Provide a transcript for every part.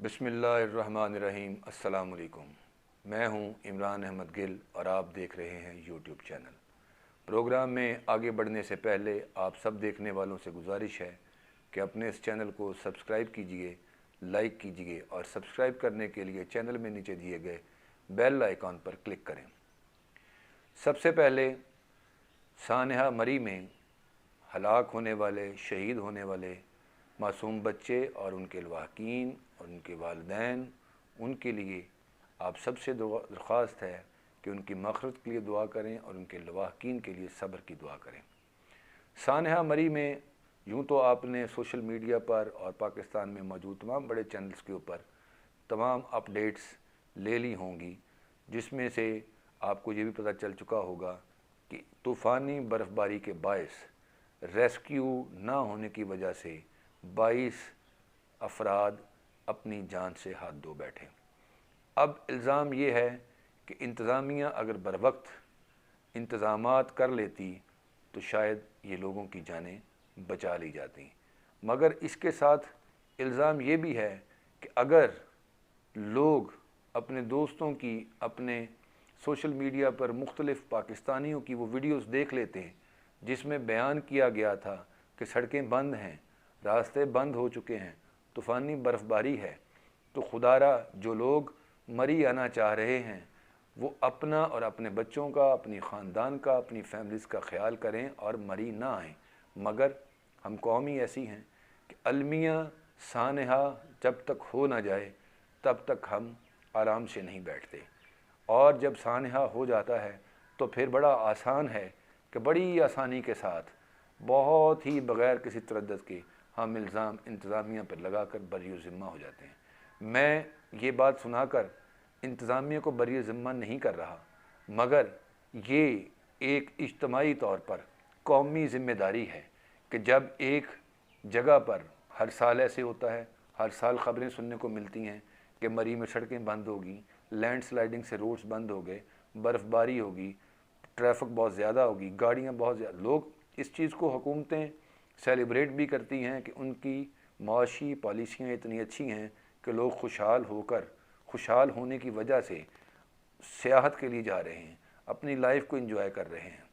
बिस्मिल्लाहिर्रहमानिर्रहीम। अस्सलाम वालेकुम। मैं हूं इमरान अहमद गिल और आप देख रहे हैं यूट्यूब चैनल। प्रोग्राम में आगे बढ़ने से पहले आप सब देखने वालों से गुजारिश है कि अपने इस चैनल को सब्सक्राइब कीजिए, लाइक कीजिए और सब्सक्राइब करने के लिए चैनल में नीचे दिए गए बेल आइकॉन पर क्लिक करें। सबसे पहले सानहा मरी में हलाक होने वाले, शहीद होने वाले मासूम बच्चे और उनके लवाहकीन और उनके वालिदैन, उनके लिए आप सबसे दरख्वास्त है कि उनकी मग़फ़िरत के लिए दुआ करें और उनके लवाहकीन के लिए सब्र की दुआ करें। सानहा मरी में यूँ तो आपने सोशल मीडिया पर और पाकिस्तान में मौजूद तमाम बड़े चैनल्स के ऊपर तमाम अपडेट्स ले ली होंगी, जिसमें से आपको ये भी पता चल चुका होगा कि तूफ़ानी बर्फ़बारी के बायस रेस्क्यू ना होने की वजह से 22 अफराद अपनी जान से हाथ धो बैठे। अब इल्ज़ाम ये है कि इंतज़ामिया अगर बर वक्त इंतज़ामात कर लेती तो शायद ये लोगों की जानें बचा ली जाती, मगर इसके साथ इल्ज़ाम ये भी है कि अगर लोग अपने दोस्तों की, अपने सोशल मीडिया पर मुख्तलिफ़ पाकिस्तानियों की वो वीडियोज़ देख लेते हैं जिसमें बयान किया गया था कि सड़कें बंद हैं, रास्ते बंद हो चुके हैं, तूफ़ानी बर्फ़बारी है, तो खुदारा जो लोग मरी आना चाह रहे हैं वो अपना और अपने बच्चों का, अपनी ख़ानदान का, अपनी फैमिलीज़ का ख्याल करें और मरी ना आएँ। मगर हम कौम ही ऐसी हैं कि अलमिया सानहा जब तक हो ना जाए तब तक हम आराम से नहीं बैठते, और जब सानहा हो जाता है तो फिर बड़ा आसान है कि बड़ी आसानी के साथ बहुत ही बग़ैर किसी तरद्दुद के हम इल्ज़ाम इंतज़ामिया पर लगा कर बरी ज़िम्मा हो जाते हैं। मैं ये बात सुनाकर इंतज़ामिया को बरी ज़िम्मा नहीं कर रहा, मगर ये एक इज्तमाही तौर पर कौमी ज़िम्मेदारी है कि जब एक जगह पर, हर साल ऐसे होता है, हर साल ख़बरें सुनने को मिलती हैं कि मरी में सड़कें बंद होगी, लैंडस्लाइडिंग से रोड्स बंद हो गए, बर्फ़बारी होगी, ट्रैफिक बहुत ज़्यादा होगी, गाड़ियाँ बहुत ज़्यादा, लोग इस चीज़ को हुकूमतें सेलिब्रेट भी करती हैं कि उनकी माशी पॉलिसियाँ इतनी अच्छी हैं कि लोग खुशहाल होकर, खुशहाल होने की वजह से सियाहत के लिए जा रहे हैं, अपनी लाइफ को एंजॉय कर रहे हैं।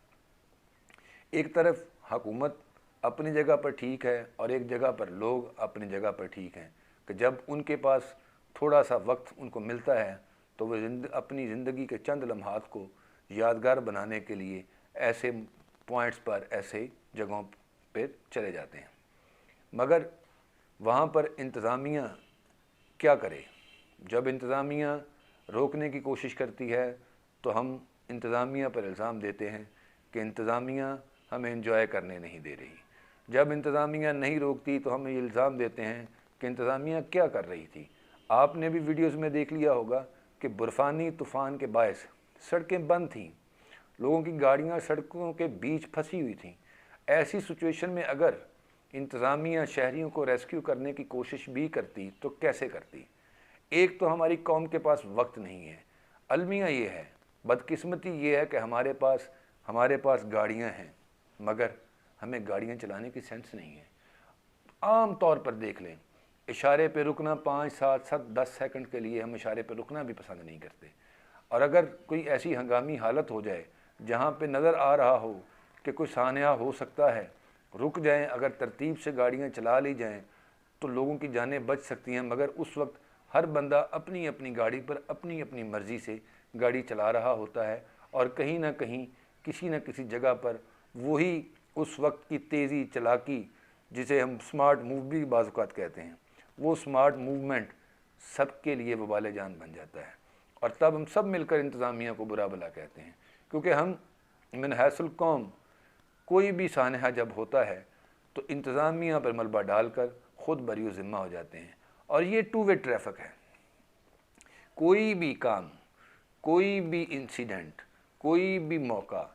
एक तरफ हुकूमत अपनी जगह पर ठीक है और एक जगह पर लोग अपनी जगह पर ठीक हैं कि जब उनके पास थोड़ा सा वक्त उनको मिलता है तो वो अपनी ज़िंदगी के चंद लम्हात को यादगार बनाने के लिए ऐसे पॉइंट्स पर, ऐसे जगहों पे चले जाते हैं। मगर वहाँ पर इंतज़ामिया क्या करे? जब इंतज़ामिया रोकने की कोशिश करती है तो हम इंतज़ामिया पर इल्ज़ाम देते हैं कि इंतज़ामिया हमें एंजॉय करने नहीं दे रही। जब इंतज़ामिया नहीं रोकती तो हम ये इल्ज़ाम देते हैं कि इंतज़ामिया क्या कर रही थी। आपने भी वीडियोज़ में देख लिया होगा कि बर्फ़ानी तूफ़ान के बायस सड़कें बंद थीं, लोगों की गाड़ियाँ सड़कों के बीच फंसी हुई थीं। ऐसी सिचुएशन में अगर इंतज़ामिया शहरियों को रेस्क्यू करने की कोशिश भी करती तो कैसे करती? एक तो हमारी कौम के पास वक्त नहीं है, अलमिया ये है, बदकिस्मती ये है कि हमारे पास गाड़ियाँ हैं, मगर हमें गाड़ियाँ चलाने की सेंस नहीं है। आम तौर पर देख लें, इशारे पे रुकना 5, 7, 7, 10 सेकंड के लिए हम इशारे पे रुकना भी पसंद नहीं करते, और अगर कोई ऐसी हंगामी हालत हो जाए जहाँ पे नज़र आ रहा हो कि कोई सानहा हो सकता है, रुक जाएं, अगर तरतीब से गाड़ियाँ चला ली जाएं तो लोगों की जानें बच सकती हैं। मगर उस वक्त हर बंदा अपनी अपनी गाड़ी पर अपनी अपनी मर्ज़ी से गाड़ी चला रहा होता है, और कहीं ना कहीं किसी न किसी जगह पर वही उस वक्त की तेज़ी, चलाकी, जिसे हम स्मार्ट मूव भी बाज़ औक़ात कहते हैं, वो स्मार्ट मूवमेंट सबके लिए वबाल जान बन जाता है, और तब हम सब मिलकर इंतज़ामिया को बुरा भला कहते हैं। क्योंकि हम मिन हैसुल कौम कोई भी सानहा जब होता है तो इंतज़ामिया पर मलबा डालकर ख़ुद बरी ज़िम्मा हो जाते हैं, और ये टू वे ट्रैफिक है। कोई भी काम, कोई भी इंसिडेंट, कोई भी मौका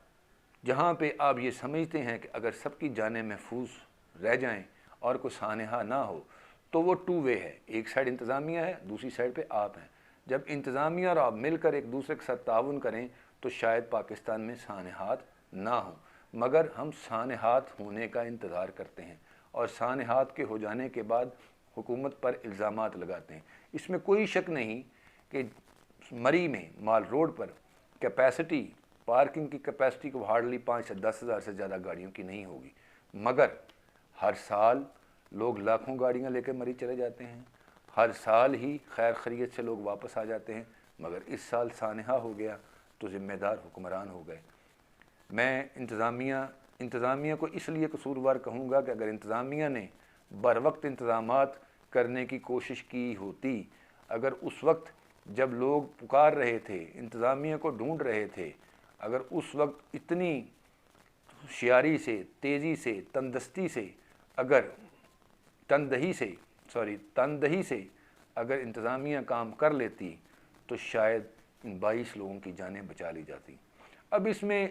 जहाँ पे आप ये समझते हैं कि अगर सबकी जानें महफूज रह जाएं और कोई सानहा ना हो तो वो टू वे है। एक साइड इंतज़ामिया है, दूसरी साइड पे आप हैं। जब इंतज़ामिया और आप मिलकर एक दूसरे के साथ ताउन करें तो शायद पाकिस्तान में सानहात ना हो, मगर हम सानहात होने का इंतज़ार करते हैं, और सानहात के हो जाने के बाद حکومت پر الزامات لگاتے ہیں۔ اس میں کوئی شک نہیں کہ مری میں مال روڈ پر کیپیسٹی، پارکنگ کی کیپیسٹی کو ہارڈلی 5 سے 10 ہزار سے زیادہ گاڑیوں کی نہیں ہوگی، مگر ہر سال لوگ لاکھوں گاڑیاں لے کے مری چلے جاتے ہیں، ہر سال ہی خیر خیریت سے لوگ واپس آ جاتے ہیں، مگر اس سال سانحہ ہو گیا تو ذمہ دار حکمران ہو گئے۔ میں انتظامیہ کو اس لیے قصوروار کہوں گا کہ اگر انتظامیہ نے بروقت انتظامات کرنے کی کوشش کی ہوتی، اگر اس وقت جب لوگ پکار رہے تھے، انتظامیہ کو ڈھونڈ رہے تھے، اگر اس وقت اتنی ہوشیاری سے، تیزی سے، تندہی سے اگر انتظامیہ کام کر لیتی تو شاید ان 22 لوگوں کی جانیں بچا لی جاتی۔ اب اس میں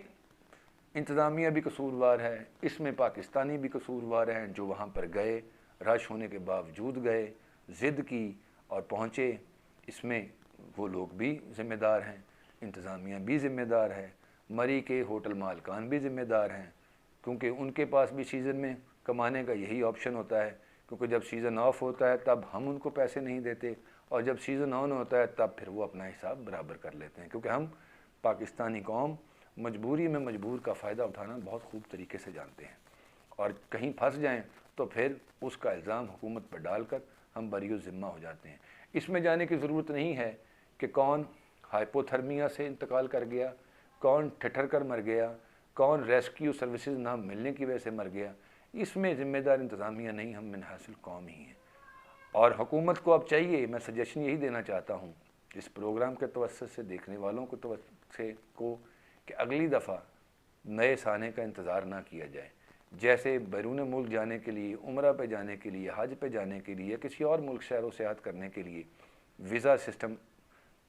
انتظامیہ بھی قصوروار ہے، اس میں پاکستانی بھی قصوروار ہیں جو وہاں پر گئے، رش ہونے کے باوجود گئے، ضد کی اور پہنچے۔ اس میں وہ لوگ بھی ذمہ دار ہیں، انتظامیہ بھی ذمہ دار ہے، مری کے ہوٹل مالکان بھی ذمہ دار ہیں، کیونکہ ان کے پاس بھی سیزن میں کمانے کا یہی آپشن ہوتا ہے، کیونکہ جب سیزن آف ہوتا ہے تب ہم ان کو پیسے نہیں دیتے، اور جب سیزن آن ہوتا ہے تب پھر وہ اپنا حساب برابر کر لیتے ہیں، کیونکہ ہم پاکستانی قوم مجبوری میں مجبور کا فائدہ اٹھانا بہت خوب طریقے سے جانتے ہیں، اور کہیں پھنس جائیں تو پھر اس کا الزام حکومت پر ڈال کر ہم بری و ذمہ ہو جاتے ہیں۔ اس میں جانے کی ضرورت نہیں ہے کہ کون ہائپوتھرمیا سے انتقال کر گیا، کون ٹھٹر کر مر گیا، کون ریسکیو سروسز نہ ملنے کی وجہ سے مر گیا۔ اس میں ذمہ دار انتظامیہ نہیں، ہم من حاصل قوم ہی ہیں۔ اور حکومت کو اب چاہیے، میں سجیشن یہی دینا چاہتا ہوں اس پروگرام کے توسط سے دیکھنے والوں کو کہ اگلی دفعہ نئے سانے کا انتظار نہ کیا جائے۔ جیسے بیرون ملک جانے کے لیے، عمرہ پہ جانے کے لیے، حج پہ جانے کے لیے، کسی اور ملک سیر و سیاحت کرنے کے لیے ویزا سسٹم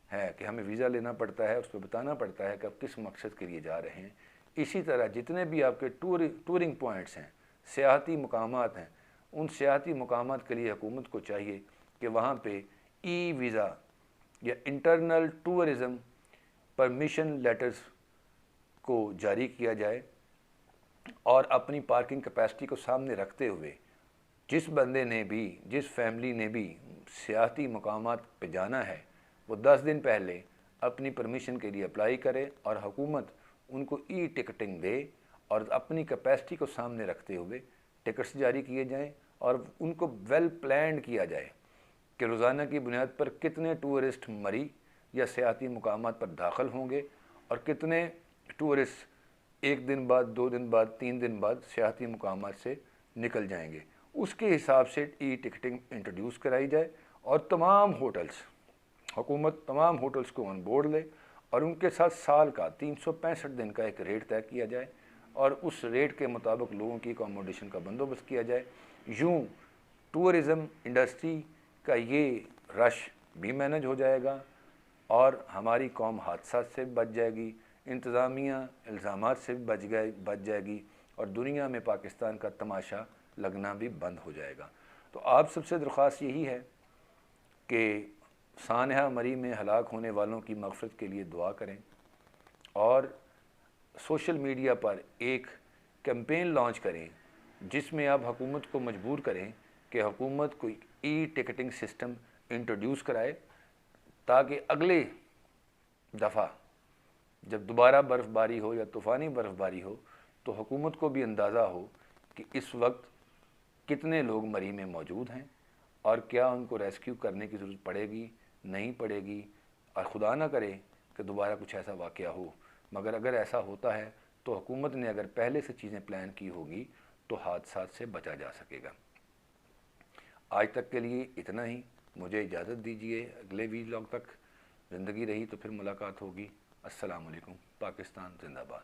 ہے کہ ہمیں ویزا لینا پڑتا ہے، اس پہ بتانا پڑتا ہے کہ آپ کس مقصد کے لیے جا رہے ہیں۔ اسی طرح جتنے بھی آپ کے ٹورنگ پوائنٹس ہیں، سیاحتی مقامات ہیں، ان سیاحتی مقامات کے لیے حکومت کو چاہیے کہ وہاں پہ ای ویزا یا انٹرنل ٹورزم پرمیشن لیٹرز کو جاری کیا جائے، اور اپنی پارکنگ کیپیسٹی کو سامنے رکھتے ہوئے جس بندے نے بھی، جس فیملی نے بھی سیاحتی مقامات پہ جانا ہے، وہ 10 دن پہلے اپنی پرمیشن کے لیے اپلائی کرے، اور حکومت ان کو ای ٹکٹنگ دے، اور اپنی کیپیسٹی کو سامنے رکھتے ہوئے ٹکٹس جاری کیے جائیں، اور ان کو ویل پلانڈ کیا جائے کہ روزانہ کی بنیاد پر کتنے ٹورسٹ مری یا سیاحتی مقامات پر داخل ہوں گے، اور کتنے ٹورسٹ 1 دن بعد، 2 دن بعد، 3 دن بعد سیاحتی مقامات سے نکل جائیں گے۔ اس کے حساب سے ای ٹکٹنگ انٹروڈیوس کرائی جائے، اور حکومت تمام ہوٹلز کو آن بورڈ لے، اور ان کے ساتھ سال کا 365 دن کا ایک ریٹ طے کیا جائے، اور اس ریٹ کے مطابق لوگوں کی اکاموڈیشن کا بندوبست کیا جائے۔ یوں ٹورزم انڈسٹری کا یہ رش بھی مینج ہو جائے گا، اور ہماری قوم حادثات سے بچ جائے گی، انتظامیہ الزامات سے بچ جائے گی، اور دنیا میں پاکستان کا تماشا لگنا بھی بند ہو جائے گا۔ تو آپ سب سے درخواست یہی ہے کہ سانحہ مری میں ہلاک ہونے والوں کی مغفرت کے لیے دعا کریں، اور سوشل میڈیا پر ایک کیمپین لانچ کریں جس میں آپ حکومت کو مجبور کریں کہ حکومت کو ای ٹکٹنگ سسٹم انٹروڈیوس کرائے، تاکہ اگلے دفعہ جب دوبارہ برف باری ہو یا طوفانی برف باری ہو تو حکومت کو بھی اندازہ ہو کہ اس وقت کتنے لوگ مری میں موجود ہیں، اور کیا ان کو ریسکیو کرنے کی ضرورت پڑے گی، نہیں پڑے گی، اور خدا نہ کرے کہ دوبارہ کچھ ایسا واقعہ ہو۔ مگر اگر ایسا ہوتا ہے تو حکومت نے اگر پہلے سے چیزیں پلان کی ہوگی تو حادثات سے بچا جا سکے گا۔ آج تک کے لیے اتنا ہی، مجھے اجازت دیجیے، اگلے ویلاگ تک زندگی رہی تو پھر ملاقات ہوگی۔ السلام علیکم۔ پاکستان زندہ باد۔